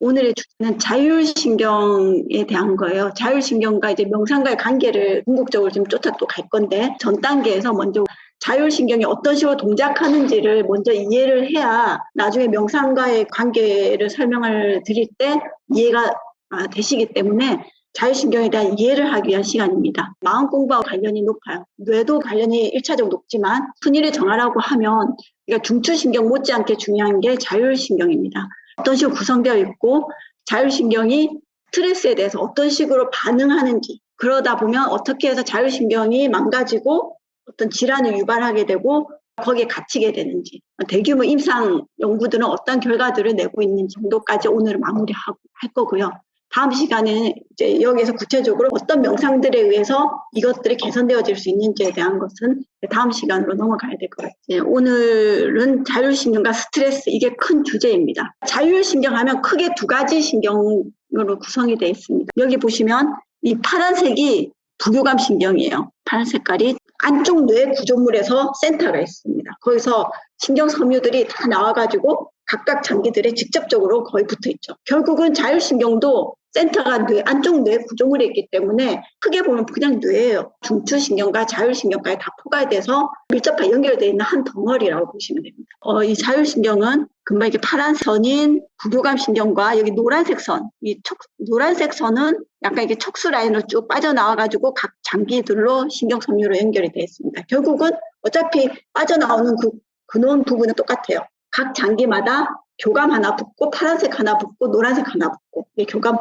오늘의 주제는 자율신경에 대한 거예요. 자율신경과 이제 명상과의 관계를 궁극적으로 지금 쫓아 또 갈 건데, 전 단계에서 먼저 자율신경이 어떤 식으로 동작하는지를 먼저 이해를 해야 나중에 명상과의 관계를 설명을 드릴 때 이해가 되시기 때문에 자율신경에 대한 이해를 하기 위한 시간입니다. 마음 공부와 관련이 높아요. 뇌도 관련이 1차적으로 높지만 순위를 정하라고 하면 그러니까 중추신경 못지않게 중요한 게 자율신경입니다. 어떤 식으로 구성되어 있고 자율신경이 스트레스에 대해서 어떤 식으로 반응하는지, 그러다 보면 어떻게 해서 자율신경이 망가지고 어떤 질환을 유발하게 되고 거기에 갇히게 되는지, 대규모 임상 연구들은 어떤 결과들을 내고 있는 정도까지 오늘 마무리하고 할 거고요. 다음 시간에는 이제 여기에서 구체적으로 어떤 명상들에 의해서 이것들이 개선되어질 수 있는지에 대한 것은 다음 시간으로 넘어가야 될 것 같아요. 오늘은 자율신경과 스트레스, 이게 큰 주제입니다. 자율신경 하면 크게 두 가지 신경으로 구성이 되어 있습니다. 여기 보시면 이 파란색이 부교감 신경이에요. 파란 색깔이 안쪽 뇌 구조물에서 센터가 있습니다. 거기서 신경 섬유들이 다 나와가지고 각각 장기들에 직접적으로 거의 붙어 있죠. 결국은 자율신경도 센터가 안쪽 뇌 구조물에 있기 때문에 크게 보면 그냥 뇌예요. 중추신경과 자율신경까지 다 포괄돼서 밀접하게 연결되어 있는 한 덩어리라고 보시면 됩니다. 이 자율신경은 금방 이렇게 파란 선인 부교감 신경과 여기 노란색 선, 노란색 선은 약간 이렇게 척수 라인으로 쭉 빠져나와가지고 각 장기들로 신경 섬유로 연결이 되어 있습니다. 결국은 어차피 빠져나오는 그 근원 부분은 똑같아요. 각 장기마다 교감 하나 붙고 파란색 하나 붙고 노란색 하나 붙고 교감,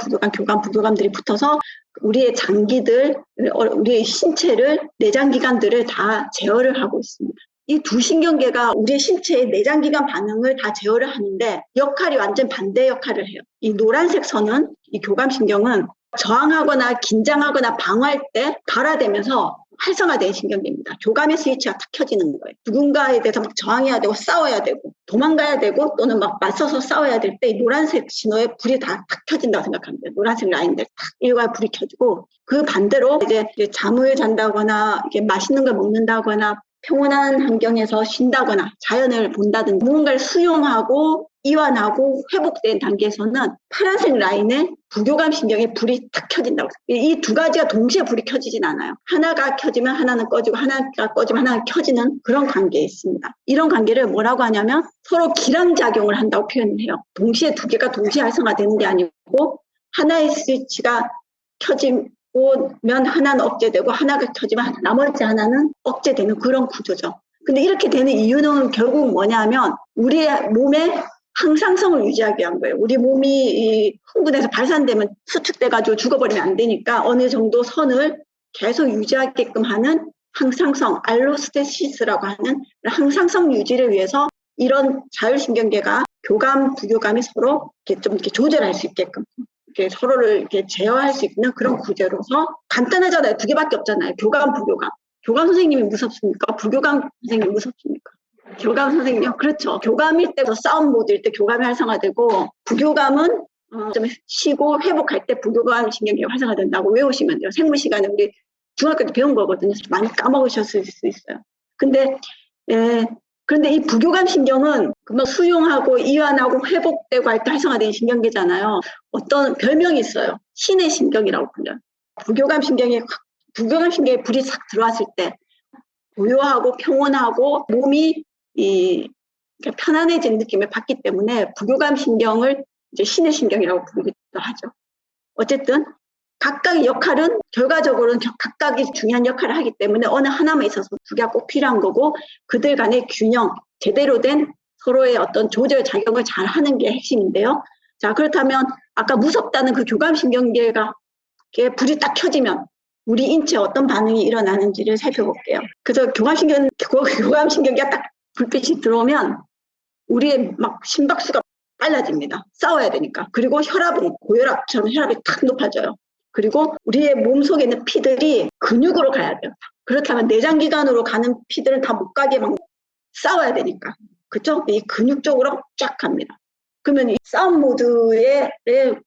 부교감들이 붙어서 우리의 장기들, 우리의 신체를, 내장기관들을 다 제어를 하고 있습니다. 이 두 신경계가 우리의 신체의 내장기관 반응을 다 제어를 하는데 역할이 완전 반대 역할을 해요. 이 노란색 선은, 이 교감신경은 저항하거나 긴장하거나 방어할 때 발화되면서 활성화된 신경계입니다. 교감의 스위치가 탁 켜지는 거예요. 누군가에 대해서 막 저항해야 되고 싸워야 되고 도망가야 되고 또는 막 맞서서 싸워야 될 때 이 노란색 신호에 불이 다 탁 켜진다고 생각합니다. 노란색 라인들 탁 일괄 불이 켜지고, 그 반대로 이제 잠을 잔다거나 이게 맛있는 걸 먹는다거나 평온한 환경에서 쉰다거나 자연을 본다든지 무언가를 수용하고 이완하고 회복된 단계에서는 파란색 라인에 부교감 신경에 불이 탁 켜진다고. 이 두 가지가 동시에 불이 켜지진 않아요. 하나가 켜지면 하나는 꺼지고 하나가 꺼지면 하나는 켜지는 그런 관계에 있습니다. 이런 관계를 뭐라고 하냐면 서로 기량작용을 한다고 표현을 해요. 동시에 두 개가 동시에 활성화되는 게 아니고 하나의 스위치가 켜지면 하나는 억제되고 하나가 켜지면 나머지 하나는 억제되는 그런 구조죠. 근데 이렇게 되는 이유는 결국 뭐냐면 우리의 몸의 항상성을 유지하기 위한 거예요. 우리 몸이 흥분해서 발산되면 수축돼가지고 죽어버리면 안 되니까 어느 정도 선을 계속 유지하게끔 하는 항상성, 알로스테시스라고 하는 항상성 유지를 위해서 이런 자율신경계가 교감, 부교감이 서로 이렇게 조절할 수 있게끔 이렇게 서로를 이렇게 제어할 수 있는 그런 구조로서 간단하잖아요. 두 개밖에 없잖아요. 교감, 부교감. 교감 선생님이 무섭습니까? 부교감 선생님이 무섭습니까? 교감 선생님이요? 그렇죠. 교감일 때 싸움 모드일 때 교감이 활성화되고 부교감은 좀 쉬고 회복할 때 부교감 신경계가 활성화된다고 외우시면 돼요. 생물 시간에 우리 중학교 때 배운 거거든요. 많이 까먹으셨을 수 있어요. 근데 그런데 이 부교감 신경은 금방 수용하고 이완하고 회복되고 할 때 활성화된 신경계잖아요. 어떤 별명이 있어요. 신의 신경이라고 불려요. 부교감 신경에 불이 싹 들어왔을 때 고요하고 평온하고 몸이 편안해진 느낌을 받기 때문에 부교감 신경을 이제 신의 신경이라고 부르기도 하죠. 어쨌든 각각의 역할은 결과적으로는 각각이 중요한 역할을 하기 때문에 어느 하나만 있어서 두 개가 꼭 필요한 거고, 그들 간의 균형, 제대로 된 서로의 어떤 조절 작용을 잘 하는 게 핵심인데요. 자, 그렇다면 아까 무섭다는 그 교감신경계가 불이 딱 켜지면 우리 인체에 어떤 반응이 일어나는지를 살펴볼게요. 그래서 교감신경계가 딱 불빛이 들어오면 우리의 막 심박수가 빨라집니다. 싸워야 되니까. 그리고 혈압은 고혈압처럼 혈압이 탁 높아져요. 그리고 우리의 몸속에 있는 피들이 근육으로 가야 돼요. 그렇다면 내장기관으로 가는 피들은 다 못 가게 막 싸워야 되니까. 그렇죠? 이 근육 쪽으로 쫙 갑니다. 그러면 이 싸움 모드의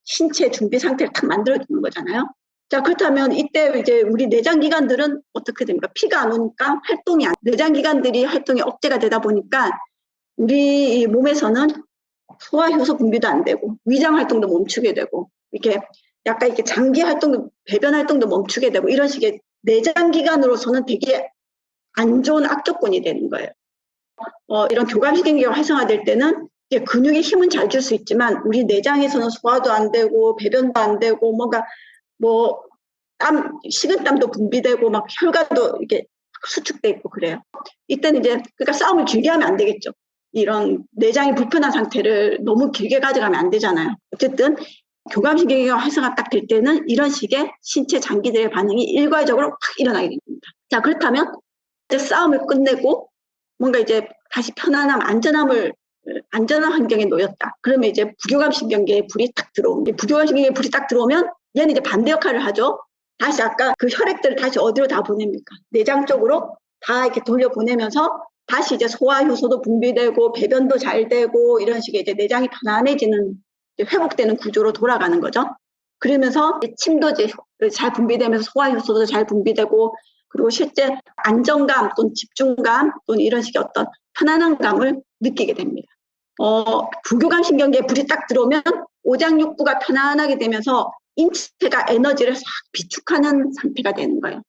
신체 준비 상태를 딱 만들어주는 거잖아요. 자, 그렇다면 이때 이제 우리 내장기관들은 어떻게 됩니까? 피가 안 오니까 내장기관들이 활동이 억제가 되다 보니까 우리 몸에서는 소화 효소 분비도 안 되고 위장 활동도 멈추게 되고 이렇게 약간 이렇게 장기 활동도 배변 활동도 멈추게 되고 이런 식의 내장 기관으로서는 되게 안 좋은 악조건이 되는 거예요. 이런 교감신경계가 활성화될 때는 근육에 힘은 잘 줄 수 있지만 우리 내장에서는 소화도 안 되고 배변도 안 되고 뭔가 뭐 식은땀도 분비되고 막 혈관도 이렇게 수축돼 있고 그래요. 이때는 이제 그러니까 싸움을 길게 하면 안 되겠죠. 이런 내장이 불편한 상태를 너무 길게 가져가면 안 되잖아요. 어쨌든 교감신경계가 활성화 딱 될 때는 이런 식의 신체 장기들의 반응이 일괄적으로 확 일어나게 됩니다. 자, 그렇다면 이제 싸움을 끝내고 뭔가 이제 다시 편안함, 안전한 환경에 놓였다. 그러면 이제 부교감신경계에 불이 딱 들어옵니다. 부교감신경계에 불이 딱 들어오면 얘는 이제 반대 역할을 하죠. 다시 아까 그 혈액들을 다시 어디로 다 보냅니까? 내장 쪽으로 다 이렇게 돌려보내면서 다시 이제 소화 효소도 분비되고 배변도 잘 되고 이런 식의 이제 내장이 편안해지는 회복되는 구조로 돌아가는 거죠. 그러면서 침도 이제 잘 분비되면서 소화 효소도 잘 분비되고 그리고 실제 안정감 또는 집중감 또는 이런 식의 어떤 편안한 감을 느끼게 됩니다. 부교감신경계에 불이 딱 들어오면 오장육부가 편안하게 되면서 인체가 에너지를 싹 비축하는 상태가 되는 거예요.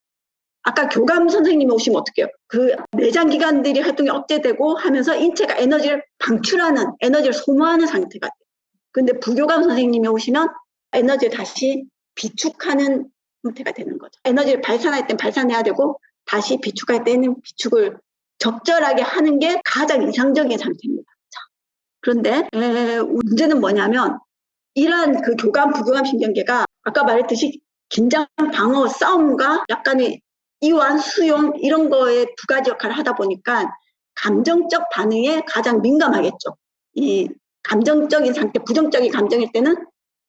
아까 교감 선생님이 오시면 어떡해요? 그 내장 기관들이 활동이 억제되고 하면서 인체가 에너지를 방출하는, 에너지를 소모하는 상태가 돼요. 근데 부교감 선생님이 오시면 에너지를 다시 비축하는 상태가 되는 거죠. 에너지를 발산할 땐 발산해야 되고 다시 비축할 때는 비축을 적절하게 하는 게 가장 이상적인 상태입니다. 자, 그런데 문제는 뭐냐면 이러한 그 교감, 부교감 신경계가 아까 말했듯이 긴장, 방어, 싸움과 약간의 이완, 수용 이런 거에 두 가지 역할을 하다 보니까 감정적 반응에 가장 민감하겠죠. 이 감정적인 상태, 부정적인 감정일 때는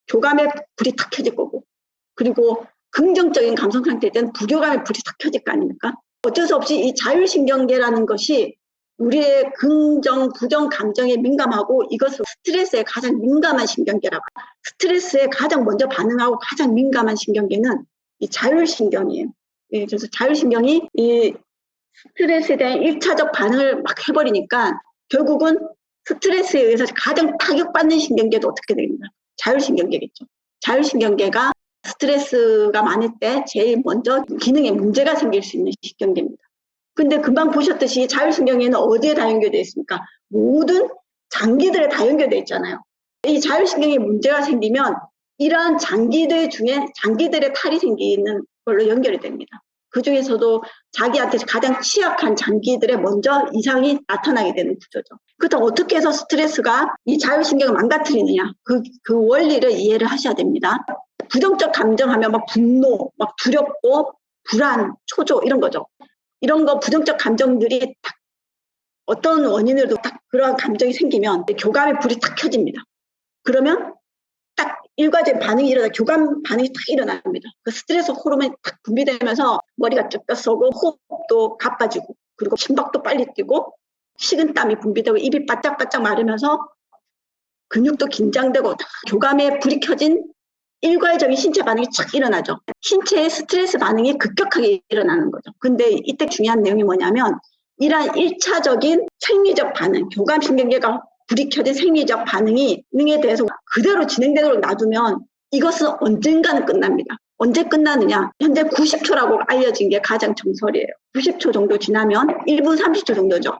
교감에 불이 탁 켜질 거고 그리고 긍정적인 감성 상태일 때는 부교감에 불이 탁 켜질 거 아닙니까? 어쩔 수 없이 이 자율신경계라는 것이 우리의 긍정, 부정 감정에 민감하고 이것을 스트레스에 가장 민감한 신경계라고 해요. 스트레스에 가장 먼저 반응하고 가장 민감한 신경계는 이 자율신경이에요. 예, 그래서 자율신경이 이 스트레스에 대한 1차적 반응을 막 해버리니까 결국은 스트레스에 의해서 가장 타격받는 신경계도 어떻게 됩니까? 자율신경계겠죠. 자율신경계가 스트레스가 많을 때 제일 먼저 기능에 문제가 생길 수 있는 신경계입니다. 근데 금방 보셨듯이 자율신경계는 어디에 다 연결되어 있습니까? 모든 장기들에 다 연결되어 있잖아요. 이 자율신경에 문제가 생기면 이러한 장기들 중에 장기들의 탈이 생기는 걸로 연결이 됩니다. 그 중에서도 자기한테 가장 취약한 장기들에 먼저 이상이 나타나게 되는 구조죠. 그렇다면 어떻게 해서 스트레스가 이 자율신경을 망가뜨리느냐. 그 원리를 이해를 하셔야 됩니다. 부정적 감정하면 막 분노, 막 두렵고 불안, 초조 이런 거죠. 이런 거 부정적 감정들이 딱 어떤 원인으로도 딱 그러한 감정이 생기면 교감의 불이 탁 켜집니다. 그러면 딱 일과적인 반응이 일어나 교감 반응이 탁 일어납니다. 그 스트레스 호르몬이 탁 분비되면서 머리가 쭉 펴서고 호흡도 가빠지고 그리고 심박도 빨리 뛰고 식은땀이 분비되고 입이 바짝바짝 마르면서 근육도 긴장되고 교감의 불이 켜진 일괄적인 신체 반응이 착 일어나죠. 신체의 스트레스 반응이 급격하게 일어나는 거죠. 근데 이때 중요한 내용이 뭐냐면 이러한 1차적인 생리적 반응, 교감신경계가 불이 켜진 생리적 반응에 대해서 그대로 진행되도록 놔두면 이것은 언젠가는 끝납니다. 언제 끝나느냐? 현재 90초라고 알려진 게 가장 정설이에요. 90초 정도 지나면 1분 30초 정도죠.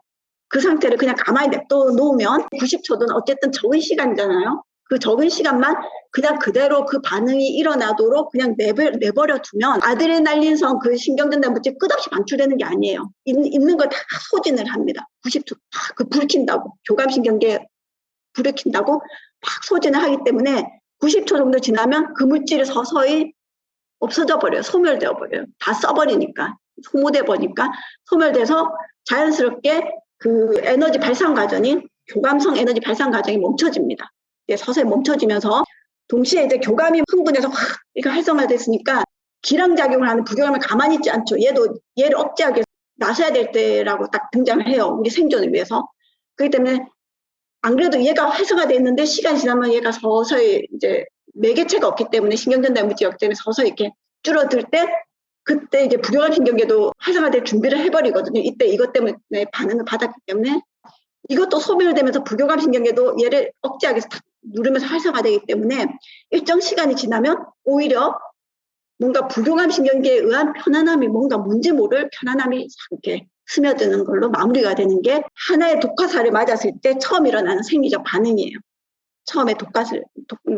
그 상태를 그냥 가만히 냅둬 놓으면 90초는 어쨌든 적은 시간이잖아요. 그 적은 시간만 그냥 그대로 그 반응이 일어나도록 그냥 내버려 두면 아드레날린성 그 신경전달 물질 끝없이 방출되는 게 아니에요. 있는 걸 다 소진을 합니다. 90초 그 불 킨다고 교감신경계 불을 킨다고 막 소진을 하기 때문에 90초 정도 지나면 그 물질이 서서히 없어져 버려요. 소멸되어 버려요. 다 써버리니까 소모돼 버리니까 소멸돼서 자연스럽게 그 에너지 발산 과정이 교감성 에너지 발산 과정이 멈춰집니다. 서서히 멈춰지면서 동시에 이제 교감이 흥분해서 확 이렇게 활성화됐으니까 기량작용을 하는 부교감을 가만히 있지 않죠. 얘를 억제하기 위해서 나서야 될 때라고 딱 등장을 해요. 우리 생존을 위해서. 그렇기 때문에 안 그래도 얘가 활성화돼 있는데 시간이 지나면 얘가 서서히 이제 매개체가 없기 때문에 신경전달 물질 역점이 서서히 이렇게 줄어들 때 그때 이제 부교감 신경계도 활성화될 준비를 해버리거든요. 이때 이것 때문에 반응을 받았기 때문에 이것도 소멸되면서 부교감 신경계도 얘를 억제하기 위해서 탁 누르면서 활성화되기 때문에 일정 시간이 지나면 오히려 뭔가 부교감 신경계에 의한 편안함이 뭔가 뭔지 모를 편안함이 이렇게 스며드는 걸로 마무리가 되는 게 하나의 독화살을 맞았을 때 처음 일어나는 생리적 반응이에요. 처음에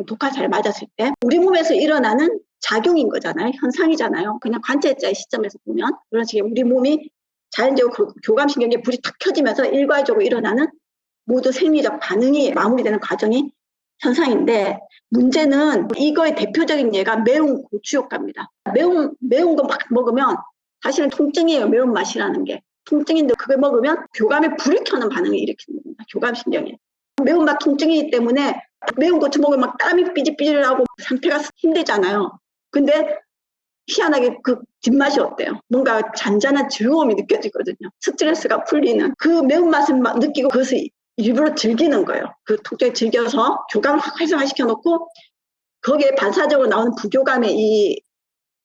독화살을 맞았을 때 우리 몸에서 일어나는 작용인 거잖아요. 현상이잖아요. 그냥 관찰자의 시점에서 보면 그런 식의 우리 몸이 자연적으로 교감신경계 불이 탁 켜지면서 일괄적으로 일어나는 모두 생리적 반응이 마무리되는 과정이 현상인데 문제는 이거의 대표적인 예가 매운 고추 효과입니다. 매운 거 막 먹으면 사실은 통증이에요. 매운맛이라는 게. 통증인데 그걸 먹으면 교감에 불을 켜는 반응을 일으키는 겁니다. 교감신경에. 매운맛 통증이기 때문에 매운 고추 먹으면 막 땀이 삐질삐질하고 상태가 힘들잖아요. 근데 희한하게 그 뒷맛이 어때요? 뭔가 잔잔한 즐거움이 느껴지거든요. 스트레스가 풀리는 그 매운맛을 막 느끼고 그것을 일부러 즐기는 거예요. 그 통증을 즐겨서 교감을 확 활성화시켜 놓고 거기에 반사적으로 나오는 부교감의 이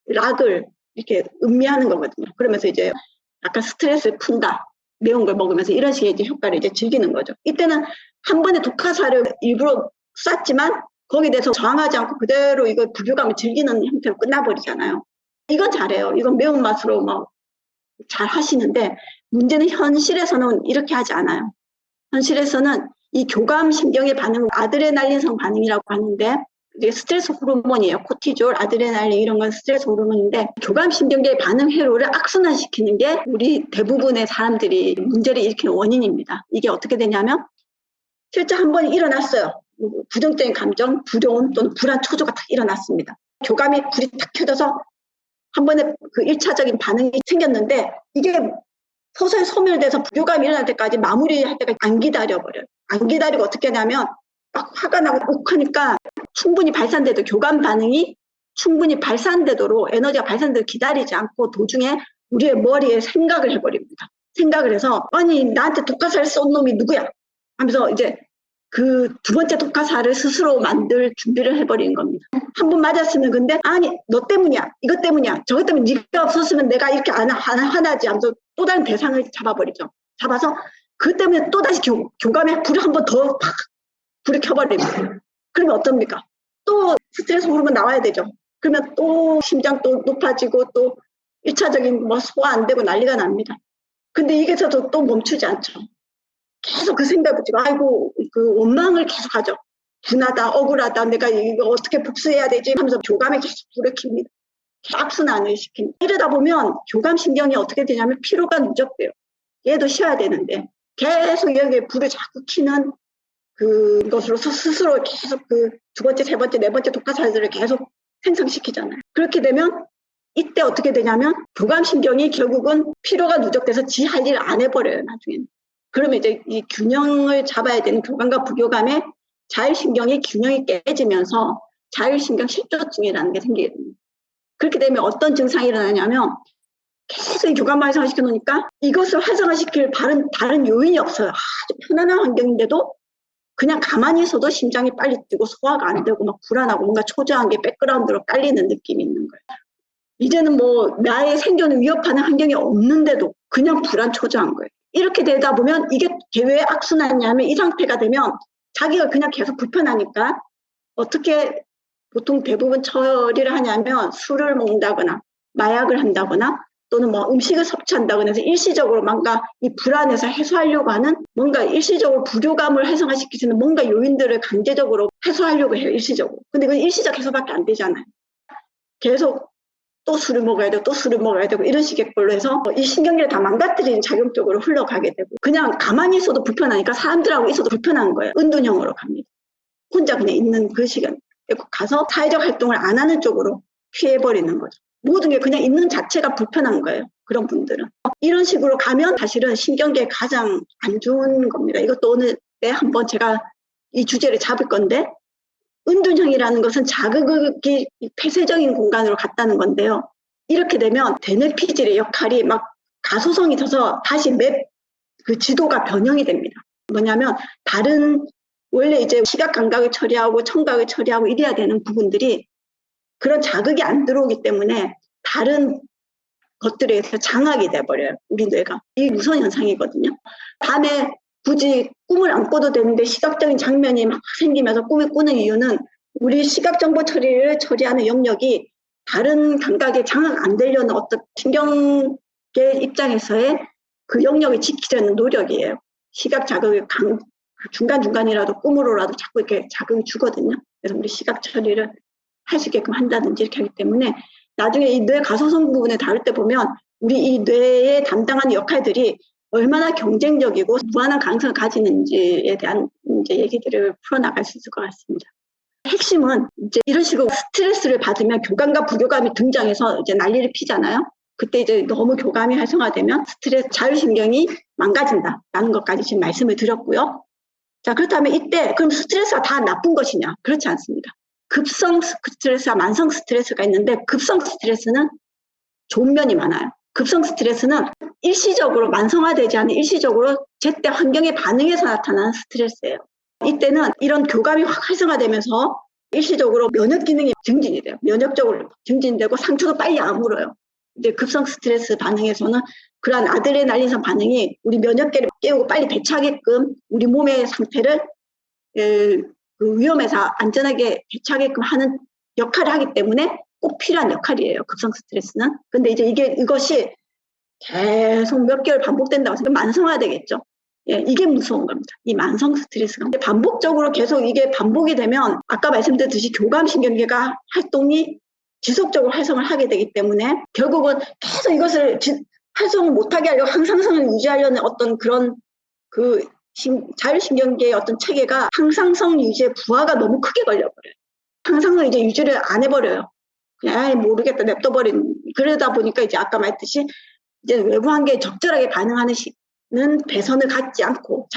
락을 이렇게 음미하는 거거든요. 그러면서 이제 약간 스트레스를 푼다. 매운 걸 먹으면서 이런 식의 이제 효과를 이제 즐기는 거죠. 이때는 한 번에 독화살을 일부러 쐈지만 거기에 대해서 저항하지 않고 그대로 이거 부교감을 즐기는 형태로 끝나버리잖아요. 이건 잘해요. 이건 매운맛으로 막 잘 하시는데 문제는 현실에서는 이렇게 하지 않아요. 현실에서는 이 교감신경의 반응은 아드레날린성 반응이라고 하는데 이게 스트레스 호르몬이에요. 코티졸, 아드레날린 이런 건 스트레스 호르몬인데 교감신경계의 반응 회로를 악순환시키는 게 우리 대부분의 사람들이 문제를 일으키는 원인입니다. 이게 어떻게 되냐면 실제 한 번 일어났어요. 부정적인 감정, 두려움 또는 불안 초조가 딱 일어났습니다. 교감이 불이 탁 켜져서 한 번에 그 1차적인 반응이 생겼는데 이게 서서히 소멸돼서 부교감이 일어날 때까지 마무리할 때까지 안 기다려버려요. 안 기다리고 어떻게 하냐면 막 화가 나고 욱하니까 충분히 발산돼도 교감 반응이 충분히 발산되도록 에너지가 발산되도록 기다리지 않고 도중에 우리의 머리에 생각을 해버립니다. 생각을 해서 아니 나한테 독화살을 쏜 놈이 누구야? 하면서 이제 그 두 번째 독화살을 스스로 만들 준비를 해버리는 겁니다. 한 번 맞았으면 근데 아니 너 때문이야 이것 때문이야 저것 때문에 네가 없었으면 내가 이렇게 안 화나지 하면서 또 다른 대상을 잡아버리죠. 잡아서 그 때문에 또다시 교감에 불을 한 번 더 팍 불을 켜버립니다. 그러면 어떻습니까? 또 스트레스 호르몬 나와야 되죠. 그러면 또 심장 또 높아지고 또 1차적인 뭐 소화 안 되고 난리가 납니다. 근데 이게서도 또 멈추지 않죠. 계속 그 생각을 붙이고 아이고 그 원망을 계속 하죠. 분하다 억울하다 내가 이거 어떻게 복수해야 되지 하면서 교감에 계속 불을 킵니다. 악순환을 시킵니다. 이러다 보면 교감신경이 어떻게 되냐면 피로가 누적돼요. 얘도 쉬어야 되는데 계속 여기에 불을 자꾸 켜는 그것으로 스스로 계속 그 두 번째, 세 번째, 네 번째 독화살들을 계속 생성시키잖아요. 그렇게 되면 이때 어떻게 되냐면 교감신경이 결국은 피로가 누적돼서 지 할 일을 안 해버려요. 나중에는. 그러면 이제 이 균형을 잡아야 되는 교감과 부교감의 자율신경의 균형이 깨지면서 자율신경 실조증이라는 게 생기게 됩니다. 그렇게 되면 어떤 증상이 일어나냐면 계속 교감을 활성화시켜 놓으니까 이것을 활성화시킬 다른 요인이 없어요. 아주 편안한 환경인데도 그냥 가만히 있어도 심장이 빨리 뛰고 소화가 안 되고 막 불안하고 뭔가 초조한 게 백그라운드로 깔리는 느낌이 있는 거예요. 이제는 뭐 나의 생존을 위협하는 환경이 없는데도 그냥 불안 초조한 거예요. 이렇게 되다 보면 이게 왜 악순환이냐면 이 상태가 되면 자기가 그냥 계속 불편하니까 어떻게 보통 대부분 처리를 하냐면 술을 먹는다거나 마약을 한다거나 또는 뭐 음식을 섭취한다거나 해서 일시적으로 뭔가 이 불안에서 해소하려고 하는 뭔가 일시적으로 부교감을 활성화시키는 뭔가 요인들을 강제적으로 해소하려고 해요. 일시적으로. 근데 그건 일시적 해소밖에 안 되잖아요. 계속 또 술을 먹어야 되고 또 술을 먹어야 되고 이런 식의 걸로 해서 이 신경계를 다 망가뜨리는 작용 쪽으로 흘러가게 되고 그냥 가만히 있어도 불편하니까 사람들하고 있어도 불편한 거예요. 은둔형으로 갑니다. 혼자 그냥 있는 그 시간 가서 사회적 활동을 안 하는 쪽으로 피해버리는 거죠. 모든 게 그냥 있는 자체가 불편한 거예요. 그런 분들은. 이런 식으로 가면 사실은 신경계에 가장 안 좋은 겁니다. 이것도 오늘 한번 제가 이 주제를 잡을 건데 은둔형이라는 것은 자극이 폐쇄적인 공간으로 갔다는 건데요. 이렇게 되면 대뇌피질의 역할이 막 가소성이 져서 다시 그 지도가 변형이 됩니다. 뭐냐면 다른 원래 이제 시각 감각을 처리하고 청각을 처리하고 이래야 되는 부분들이 그런 자극이 안 들어오기 때문에 다른 것들에 의해서 장악이 돼버려요. 우리 뇌가. 이게 무서운 현상이거든요. 밤에 굳이 꿈을 안 꿔도 되는데 시각적인 장면이 막 생기면서 꿈을 꾸는 이유는 우리 시각정보 처리를 처리하는 영역이 다른 감각에 장악 안 되려는 어떤 신경계 입장에서의 그 영역을 지키려는 노력이에요. 시각 자극을 중간중간이라도 꿈으로라도 자꾸 이렇게 자극을 주거든요. 그래서 우리 시각 처리를 할 수 있게끔 한다든지 이렇게 하기 때문에 나중에 이 뇌 가소성 부분에 다룰 때 보면 우리 이 뇌에 담당하는 역할들이 얼마나 경쟁적이고 무한한 가능성을 가지는지에 대한 이제 얘기들을 풀어나갈 수 있을 것 같습니다. 핵심은 이제 이런 식으로 스트레스를 받으면 교감과 부교감이 등장해서 이제 난리를 피잖아요. 그때 이제 너무 교감이 활성화되면 스트레스 자율신경이 망가진다라는 것까지 지금 말씀을 드렸고요. 자, 그렇다면 이때 그럼 스트레스가 다 나쁜 것이냐? 그렇지 않습니다. 급성 스트레스와 만성 스트레스가 있는데 급성 스트레스는 좋은 면이 많아요. 급성 스트레스는 일시적으로 만성화되지 않은 일시적으로 제때 환경에 반응해서 나타나는 스트레스예요. 이때는 이런 교감이 확 활성화되면서 일시적으로 면역 기능이 증진이 돼요. 면역적으로 증진되고 상처도 빨리 아물어요. 이제 급성 스트레스 반응에서는 그러한 아드레날린성 반응이 우리 면역계를 깨우고 빨리 대처하게끔 우리 몸의 상태를 그 위험에서 안전하게 대처하게끔 하는 역할을 하기 때문에 꼭 필요한 역할이에요. 급성 스트레스는. 근데 이제 이것이 계속 몇 개월 반복된다고 해서 만성화되겠죠. 예, 이게 무서운 겁니다. 이 만성 스트레스가. 반복적으로 계속 이게 반복이 되면 아까 말씀드렸듯이 교감신경계가 활동이 지속적으로 활성을 하게 되기 때문에 결국은 계속 이것을 활성을 못하게 하려고 항상성을 유지하려는 어떤 그런 그 자율신경계의 어떤 체계가 항상성 유지의 부하가 너무 크게 걸려버려요. 항상성 이제 유지를 안 해버려요. 그냥 모르겠다 냅둬버린. 그러다 보니까 이제 아까 말했듯이 이제 외부 환경에 적절하게 반응하는 배선을 갖지 않고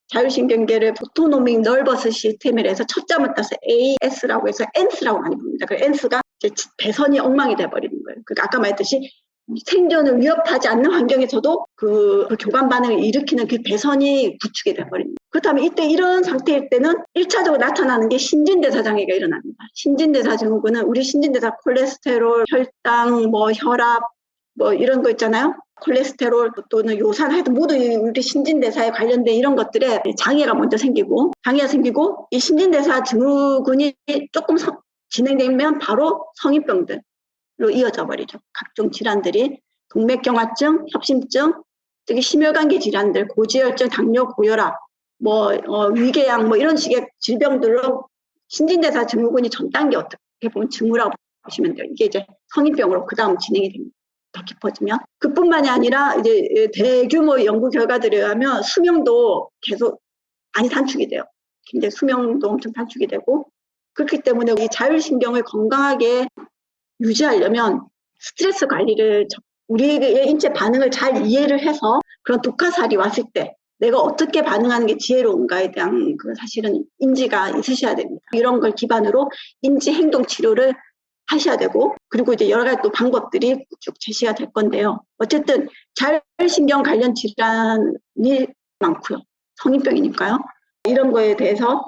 자율신경계를 오토노믹 널버스 시스템이라 해서 첫 잠을 따서 AS라고 해서 NS라고 많이 부릅니다. 그 NS가 이제 배선이 엉망이 돼버리는 거예요. 그러니까 아까 말했듯이 생존을 위협하지 않는 환경에서도 그 교감 반응을 일으키는 그 배선이 구축이 돼버립니다. 그렇다면 이때 이런 상태일 때는 1차적으로 나타나는 게 신진대사 장애가 일어납니다. 신진대사 증후군은 우리 신진대사 콜레스테롤, 혈당, 혈압, 이런 거 있잖아요. 콜레스테롤 또는 요산 하여튼 모두 우리 신진대사에 관련된 이런 것들에 장애가 먼저 생기고 이 신진대사 증후군이 조금 진행되면 바로 성인병들로 이어져 버리죠. 각종 질환들이 동맥경화증, 협심증, 특히 심혈관계 질환들, 고지혈증, 당뇨, 고혈압, 위궤양 이런 식의 질병들로 신진대사 증후군이 전 단계 어떻게 보면 징후라고 보시면 돼요. 이게 이제 성인병으로 그 다음 진행이 됩니다. 더 깊어지면. 그뿐만이 아니라 이제 대규모 연구 결과들에 의하면 수명도 계속 많이 단축이 돼요. 굉장히 수명도 엄청 단축이 되고 그렇기 때문에 이 자율신경을 건강하게 유지하려면 스트레스 관리를 우리의 인체 반응을 잘 이해를 해서 그런 독하살이 왔을 때 내가 어떻게 반응하는 게 지혜로운가에 대한 그 사실은 인지가 있으셔야 됩니다. 이런 걸 기반으로 인지 행동 치료를 하셔야 되고 그리고 이제 여러 가지 또 방법들이 쭉 제시가 될 건데요. 어쨌든 자율신경 관련 질환이 많고요. 성인병이니까요. 이런 거에 대해서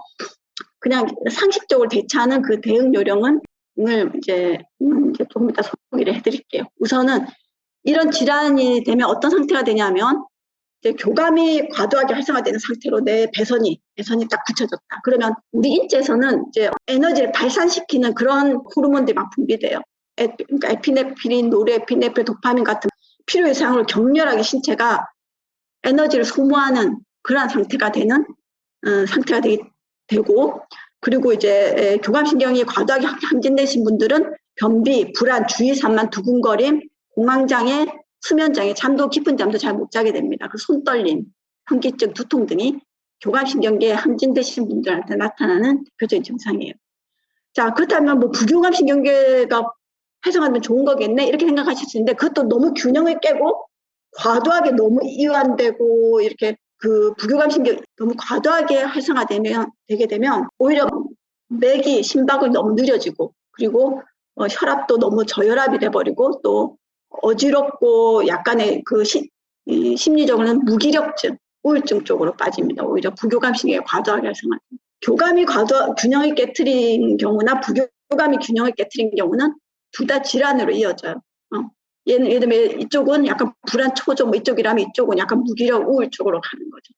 그냥 상식적으로 대처하는 그 대응 요령은 오늘 이제 조금 이따 소개를 해드릴게요. 우선은 이런 질환이 되면 어떤 상태가 되냐면 이제 교감이 과도하게 활성화되는 상태로 내 배선이 딱 굳혀졌다. 그러면 우리 인체에서는 이제 에너지를 발산시키는 그런 호르몬들이 막 분비돼요. 그러니까 에피네프린, 노르에피네프린, 도파민 같은 필요 이상으로 격렬하게 신체가 에너지를 소모하는 그러한 상태가 되는 상태가 되고 그리고 이제 교감신경이 과도하게 항진되신 분들은 변비, 불안, 주의산만, 두근거림, 공황장애, 수면장애, 깊은 잠도 잘 못 자게 됩니다. 그 손떨림, 현기증, 두통 등이 교감신경계에 항진되신 분들한테 나타나는 대표적인 증상이에요. 자, 그렇다면 부교감신경계가 활성화되면 좋은 거겠네 이렇게 생각하실 수 있는데 그것도 너무 균형을 깨고 과도하게 너무 이완되고 이렇게 그 부교감신경이 너무 과도하게 되게 되면 오히려 심박이 너무 느려지고 그리고 혈압도 너무 저혈압이 돼버리고 또 어지럽고 약간의 그 심리적으로는 무기력증, 우울증 쪽으로 빠집니다. 오히려 부교감신경이 과도하게 활성화됩니다. 교감이 균형을 깨트린 경우나 부교감이 균형을 깨트린 경우는 둘 다 질환으로 이어져요. 예를 들면 이쪽은 약간 불안 초조 뭐 이쪽이라면 이쪽은 약간 무기력 우울 쪽으로 가는 거죠.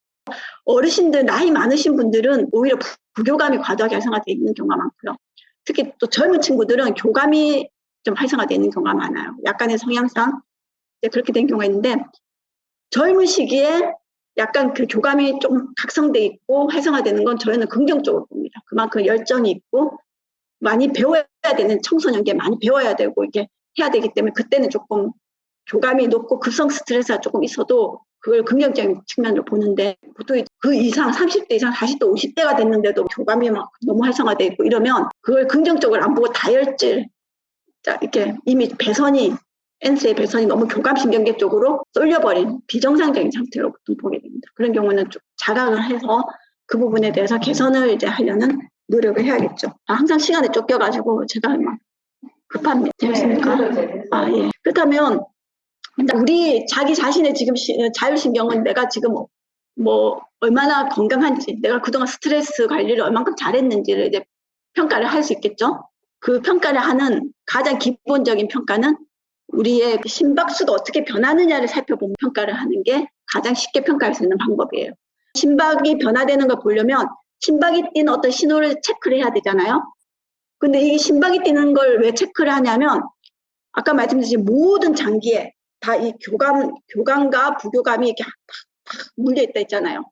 어르신들 나이 많으신 분들은 오히려 부교감이 과도하게 활성화되어 있는 경우가 많고요. 특히 또 젊은 친구들은 교감이 좀 활성화되어 있는 경우가 많아요. 약간의 성향상 그렇게 된 경우가 있는데 젊은 시기에 약간 그 교감이 좀 각성돼 있고 활성화되는 건 저희는 긍정적으로 봅니다. 그만큼 열정이 있고 많이 배워야 되는 청소년기에 많이 배워야 되고 이렇게 해야 되기 때문에 그때는 조금 교감이 높고 급성 스트레스가 조금 있어도 그걸 긍정적인 측면으로 보는데 보통 그 이상 30대 이상 40대 50대가 됐는데도 교감이 막 너무 활성화돼 있고 이러면 그걸 긍정적으로 안 보고 다혈질 이렇게 이미 배선이 N세의 배선이 너무 교감신경계 쪽으로 쏠려버린 비정상적인 상태로 보통 보게 됩니다. 그런 경우는 좀 자각을 해서 그 부분에 대해서 개선을 이제 하려는 노력을 해야겠죠. 항상 시간에 쫓겨가지고 제가 막 급합니다. 되겠습니까? 예. 그렇다면 우리 자기 자신의 지금 자율신경은 내가 지금 뭐 얼마나 건강한지 내가 그동안 스트레스 관리를 얼만큼 잘했는지를 이제 평가를 할 수 있겠죠. 그 평가를 하는 가장 기본적인 평가는 우리의 심박수가 어떻게 변하느냐를 살펴보면 평가를 하는 게 가장 쉽게 평가할 수 있는 방법이에요. 심박이 변화되는 걸 보려면 심박이 뛰는 어떤 신호를 체크를 해야 되잖아요. 근데 이 심박이 뛰는 걸 왜 체크를 하냐면 아까 말씀드린 모든 장기에 다 이 교감과 부교감이 이렇게 물려있다 있잖아요.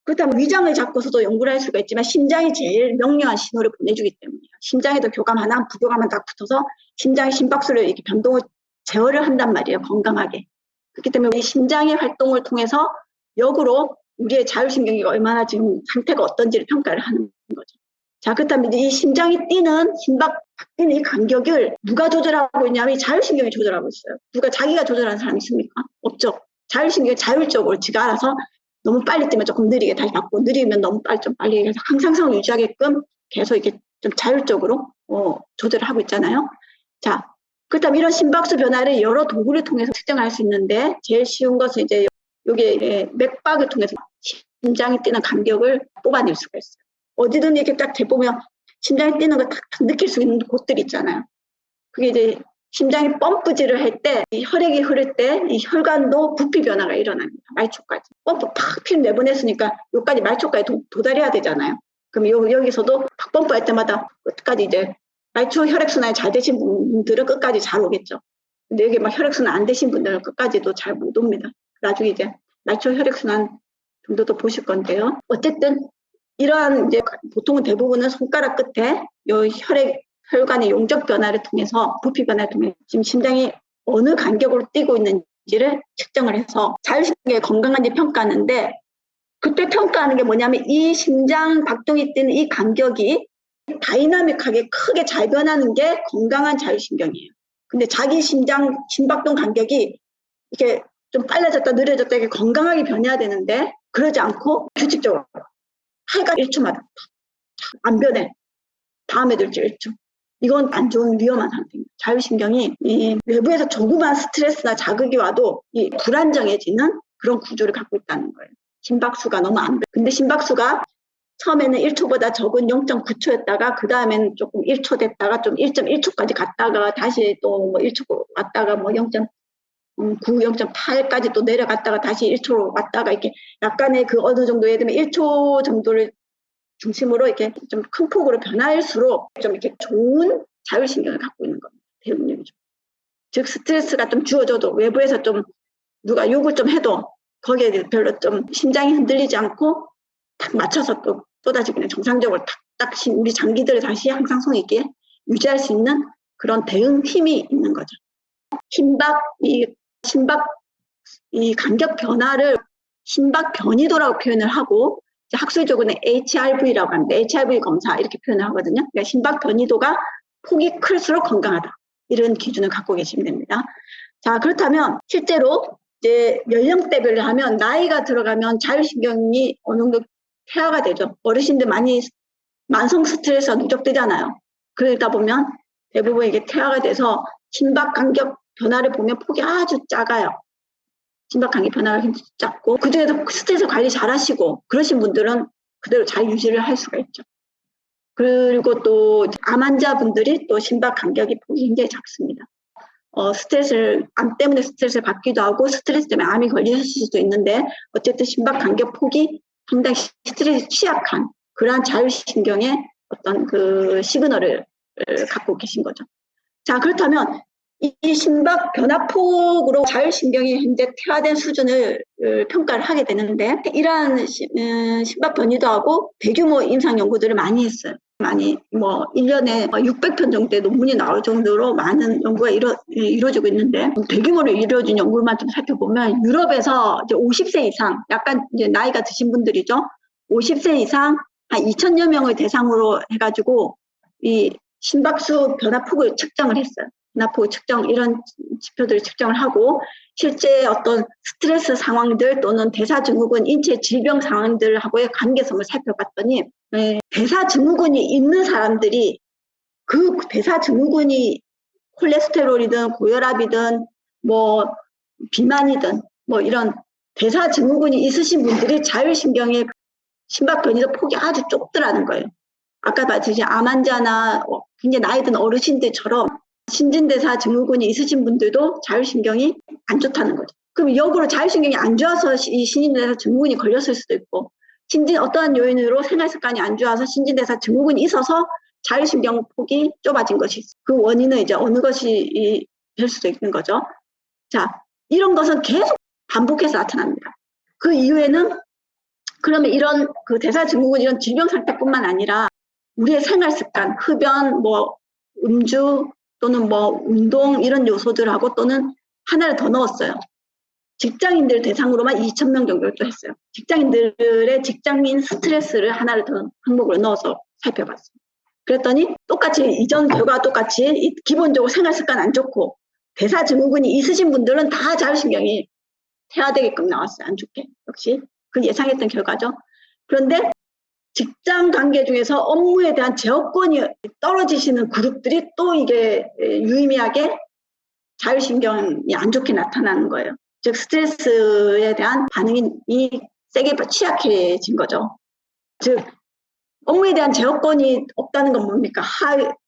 그렇다면 위장을 잡고서도 연구를 할 수가 있지만 심장이 제일 명료한 신호를 보내주기 때문이에요. 심장에도 교감 하나, 부교감 하나 딱 붙어서 심장의 심박수를 이렇게 변동을 제어를 한단 말이에요. 건강하게. 그렇기 때문에 우리 심장의 활동을 통해서 역으로 우리의 자율신경이 얼마나 지금 상태가 어떤지를 평가를 하는 거죠. 자, 그렇다면 이 심장이 뛰는 심박 뛰는 이 간격을 누가 조절하고 있냐면 이 자율신경이 조절하고 있어요. 누가 자기가 조절하는 사람이 있습니까? 없죠. 자율신경이 자율적으로 지가 알아서 너무 빨리 뛰면 조금 느리게 다시 바꾸고 느리면 너무 빨리 좀 빨리 해서 항상성을 유지하게끔 계속 이렇게 좀 자율적으로 조절을 하고 있잖아요. 자, 그렇다면 이런 심박수 변화를 여러 도구를 통해서 측정할 수 있는데 제일 쉬운 것은 이제 여기 맥박을 통해서 심장이 뛰는 간격을 뽑아낼 수가 있어요. 어디든 이렇게 딱 재보면 심장이 뛰는 걸 딱 느낄 수 있는 곳들이 있잖아요. 그게 이제 심장이 펌프질을 할 때 이 혈액이 흐를 때 이 혈관도 부피 변화가 일어납니다. 말초까지. 펌프 팍 피를 내보냈으니까 여기까지 말초까지 도달해야 되잖아요. 그럼 여기서도 팍 펌프할 때마다 끝까지 이제 말초 혈액순환이 잘 되신 분들은 끝까지 잘 오겠죠. 근데 여기 막 혈액순환 안 되신 분들은 끝까지도 잘 못 옵니다. 나중에 이제 말초 혈액순환 정도도 보실 건데요. 어쨌든 이러한 이제 보통은 대부분은 손가락 끝에 요 혈관의 용적 변화를 통해서 부피 변화를 통해 지금 심장이 어느 간격으로 뛰고 있는지를 측정을 해서 자율신경이 건강한지 평가하는데 그때 평가하는 게 뭐냐면 이 심장 박동이 뛰는 이 간격이 다이나믹하게 크게 잘 변하는 게 건강한 자율신경이에요. 근데 자기 심박동 간격이 이렇게 좀 빨라졌다 느려졌다 이렇게 건강하게 변해야 되는데 그러지 않고 규칙적으로 하여간 1초마다 안 변해. 다음에도 1초. 이건 안 좋은 위험한 상태입니다. 자율신경이 이 외부에서 조그만 스트레스나 자극이 와도 이 불안정해지는 그런 구조를 갖고 있다는 거예요. 심박수가 너무 안 변해. 근데 심박수가 처음에는 1초보다 적은 0.9초였다가 그 다음에는 조금 1초 됐다가 좀 1.1초까지 갔다가 다시 또 뭐 1초 왔다가 뭐 0.9, 0.8까지 또 내려갔다가 다시 1초로 왔다가 이렇게 약간의 그 어느 정도 예를 들면 1초 정도를 중심으로 이렇게 좀 큰 폭으로 변할수록 좀 이렇게 좋은 자율신경을 갖고 있는 겁니다. 대응력이죠. 즉 스트레스가 좀 주어져도 외부에서 좀 누가 욕을 좀 해도 거기에 별로 좀 심장이 흔들리지 않고 딱 맞춰서 또다시 그냥 정상적으로 딱 우리 장기들을 다시 항상성 있게 유지할 수 있는 그런 대응 힘이 있는 거죠. 심박 이 간격 변화를 심박 변이도라고 표현을 하고 학술적으로는 HRV라고 합니다. HRV 검사 이렇게 표현을 하거든요. 그러니까 심박 변이도가 폭이 클수록 건강하다. 이런 기준을 갖고 계시면 됩니다. 자, 그렇다면 실제로 이제 연령대별로 하면 나이가 들어가면 자율신경이 어느 정도 퇴화가 되죠. 어르신들 많이 만성 스트레스가 누적되잖아요. 그러다 보면 대부분 이게 퇴화가 돼서 심박 간격 변화를 보면 폭이 아주 작아요. 심박 간격 변화가 굉장히 작고 그중에서 스트레스 관리 잘 하시고 그러신 분들은 그대로 잘 유지를 할 수가 있죠. 그리고 또 암 환자분들이 또 심박 간격이 폭이 굉장히 작습니다. 암 때문에 스트레스를 받기도 하고 스트레스 때문에 암이 걸리실 수도 있는데 어쨌든 심박 간격 폭이 상당히 스트레스에 취약한 그러한 자율신경의 어떤 그 시그널을 갖고 계신 거죠. 자, 그렇다면 이 심박 변화폭으로 자율신경이 현재 퇴화된 수준을 평가를 하게 되는데 이러한 심박 변이도하고 대규모 임상 연구들을 많이 했어요. 많이 1년에 600편 정도의 논문이 나올 정도로 많은 연구가 이루어지고 있는데 대규모로 이루어진 연구만 좀 살펴보면 유럽에서 이제 50세 이상 약간 이제 나이가 드신 분들이죠. 50세 이상 한 2,000여 명을 대상으로 해가지고 이 심박수 변화폭을 측정을 했어요. 변화폭 측정 이런 지표들을 측정을 하고 실제 어떤 스트레스 상황들 또는 대사증후군 인체 질병 상황들하고의 관계성을 살펴봤더니 대사증후군이 있는 사람들이 그 대사증후군이 콜레스테롤이든 고혈압이든 비만이든 이런 대사증후군이 있으신 분들이 자율신경의 심박 변이도 폭이 아주 좁더라는 거예요. 아까 말씀드린 암 환자나 굉장히 나이 든 어르신들처럼 신진대사 증후군이 있으신 분들도 자율신경이 안 좋다는 거죠. 그럼 역으로 자율신경이 안 좋아서 이 신진대사 증후군이 걸렸을 수도 있고 어떠한 요인으로 생활습관이 안 좋아서 신진대사 증후군이 있어서 자율신경 폭이 좁아진 것이 있어요. 그 원인은 이제 어느 것이 될 수도 있는 거죠. 자, 이런 것은 계속 반복해서 나타납니다. 그 이후에는 그러면 이런 그 대사증후군 이런 질병 상태뿐만 아니라 우리의 생활습관, 흡연, 음주 또는 운동 이런 요소들하고 또는 하나를 더 넣었어요. 직장인들 대상으로만 2,000명 정도를 또 했어요. 직장인들의 직장인 스트레스를 하나를 더 항목으로 넣어서 살펴봤어요. 그랬더니 똑같이 이전 결과와 똑같이 기본적으로 생활습관 안 좋고 대사증후군이 있으신 분들은 다 자율신경이 퇴화되게끔 나왔어요. 안 좋게. 역시 그 예상했던 결과죠. 그런데 직장 관계 중에서 업무에 대한 제어권이 떨어지시는 그룹들이 또 이게 유의미하게 자율신경이 안 좋게 나타나는 거예요. 즉 스트레스에 대한 반응이 세게 취약해진 거죠. 즉 업무에 대한 제어권이 없다는 건 뭡니까?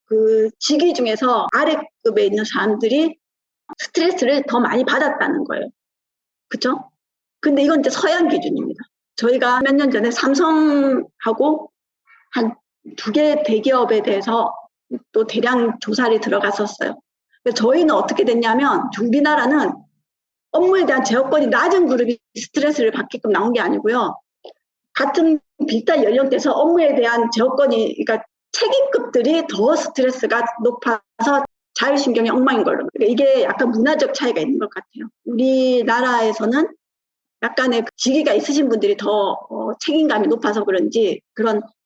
그 직위 중에서 아래급에 있는 사람들이 스트레스를 더 많이 받았다는 거예요. 그렇죠? 근데 이건 이제 서양 기준입니다. 저희가 몇 년 전에 삼성하고 한 2개 대기업에 대해서 또 대량 조사를 들어갔었어요. 저희는 어떻게 됐냐면 우리나라는 업무에 대한 제어권이 낮은 그룹이 스트레스를 받게끔 나온 게 아니고요. 같은 비슷한 연령대에서 업무에 대한 제어권이 그러니까 책임급들이 더 스트레스가 높아서 자율신경이 엉망인 걸로. 그러니까 이게 약간 문화적 차이가 있는 것 같아요. 우리나라에서는 약간의 직위가 있으신 분들이 더 책임감이 높아서 그런지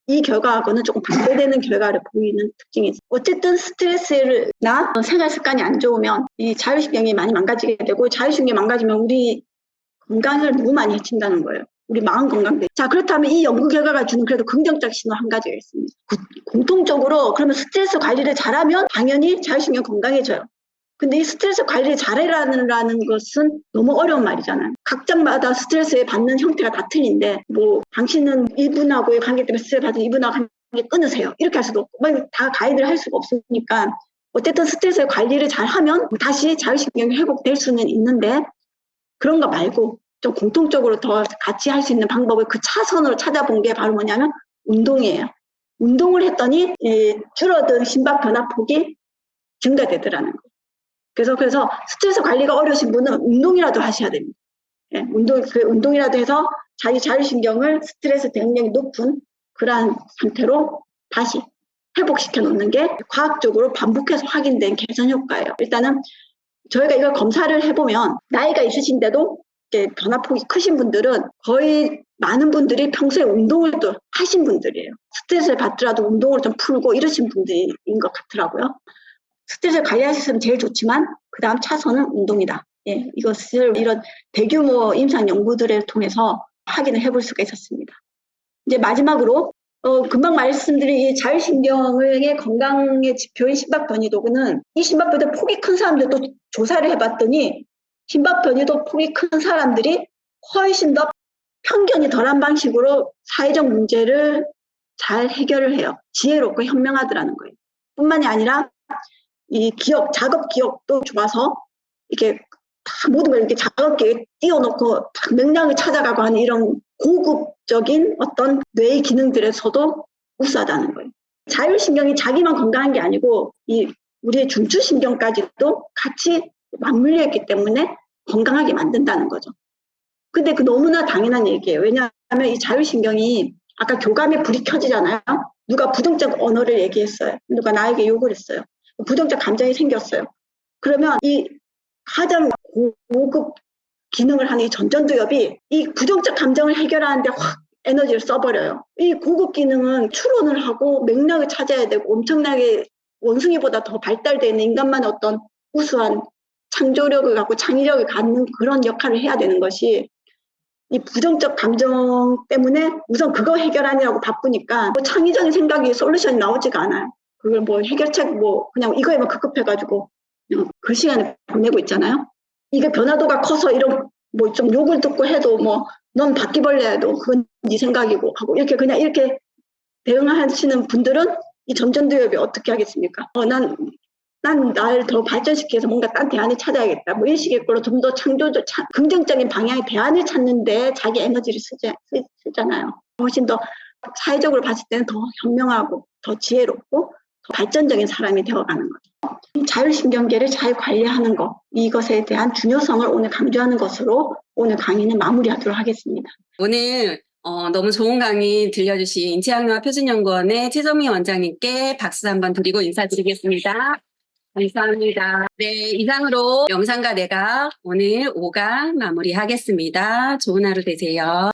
이 결과하고는 조금 반대되는 결과를 보이는 특징이 있어요. 어쨌든 스트레스나 생활 습관이 안 좋으면 이 자율신경이 많이 망가지게 되고 자율신경이 망가지면 우리 건강을 너무 많이 해친다는 거예요. 우리 마음 건강도. 자, 그렇다면 이 연구 결과가 주는 그래도 긍정적 신호 한 가지가 있습니다. 공통적으로 그러면 스트레스 관리를 잘하면 당연히 자율신경 건강해져요. 근데 이 스트레스 관리를 잘해라는 것은 너무 어려운 말이잖아요. 각자마다 스트레스에 받는 형태가 다 틀린데 당신은 이분하고의 관계 때문에 스트레스 받은 이분하고 관계 끊으세요. 이렇게 할 수도 없고 다 가이드를 할 수가 없으니까 어쨌든 스트레스 관리를 잘하면 다시 자율신경이 회복될 수는 있는데 그런 거 말고 좀 공통적으로 더 같이 할 수 있는 방법을 그 차선으로 찾아본 게 바로 뭐냐면 운동이에요. 운동을 했더니 줄어든 심박 변화폭이 증가되더라는 거예요. 그래서 스트레스 관리가 어려우신 분은 운동이라도 하셔야 됩니다. 운동이라도 해서 자율신경을 스트레스 대응력이 높은 그러한 상태로 다시 회복시켜 놓는 게 과학적으로 반복해서 확인된 개선 효과예요. 일단은 저희가 이걸 검사를 해보면 나이가 있으신데도 변화폭이 크신 분들은 거의 많은 분들이 평소에 운동을 또 하신 분들이에요. 스트레스를 받더라도 운동을 좀 풀고 이러신 분들인 것 같더라고요. 스트레스를 관리하시면 제일 좋지만 그 다음 차선은 운동이다. 이것을 이런 대규모 임상 연구들을 통해서 확인을 해볼 수가 있었습니다. 이제 마지막으로 금방 말씀드린 이 자율신경의 건강의 지표인 심박 변이도는 이 심박 변이도 폭이 큰 사람들도 조사를 해봤더니 심박 변이도 폭이 큰 사람들이 훨씬 더 편견이 덜한 방식으로 사회적 문제를 잘 해결을 해요. 지혜롭고 현명하더라는 거예요. 뿐만이 아니라 이 기억, 작업 기억도 좋아서 이렇게 다 모든 걸 이렇게 작업기에 띄워놓고 딱 맥락을 찾아가고 하는 이런 고급적인 어떤 뇌의 기능들에서도 우수하다는 거예요. 자율신경이 자기만 건강한 게 아니고 이 우리의 중추신경까지도 같이 맞물려 있기 때문에 건강하게 만든다는 거죠. 근데 그 너무나 당연한 얘기예요. 왜냐하면 이 자율신경이 아까 교감에 불이 켜지잖아요. 누가 부정적 언어를 얘기했어요. 누가 나에게 욕을 했어요. 부정적 감정이 생겼어요. 그러면 이 가장 고급 기능을 하는 이 전전두엽이 이 부정적 감정을 해결하는데 확 에너지를 써버려요. 이 고급 기능은 추론을 하고 맥락을 찾아야 되고 엄청나게 원숭이보다 더 발달되어 있는 인간만의 어떤 우수한 창조력을 갖고 창의력을 갖는 그런 역할을 해야 되는 것이 이 부정적 감정 때문에 우선 그거 해결하느라고 바쁘니까 뭐 창의적인 생각이 솔루션이 나오지가 않아요. 그걸 뭐 해결책 뭐 그냥 이거에만 급급해가지고 그냥 그 시간에 보내고 있잖아요. 이게 변화도가 커서 이런 뭐 좀 욕을 듣고 해도 뭐 넌 바퀴벌레야 해도 그건 네 생각이고 하고 이렇게 그냥 이렇게 대응하시는 분들은 이 전전두엽이 어떻게 하겠습니까? 난 날 더 발전시키기 위해서 뭔가 딴 대안을 찾아야겠다. 뭐 이런 걸로 좀 더 창조적, 긍정적인 방향의 대안을 찾는데 자기 에너지를 쓰잖아요. 훨씬 더 사회적으로 봤을 때는 더 현명하고 더 지혜롭고 더 발전적인 사람이 되어가는 거죠. 자율신경계를 잘 관리하는 것, 이것에 대한 중요성을 오늘 강조하는 것으로 오늘 강의는 마무리하도록 하겠습니다. 오늘 너무 좋은 강의 들려주신 인체학영화 표준연구원의 최정미 원장님께 박수 한번 드리고 인사드리겠습니다. 감사합니다. 네, 이상으로 명상과 내가 오늘 5강 마무리하겠습니다. 좋은 하루 되세요.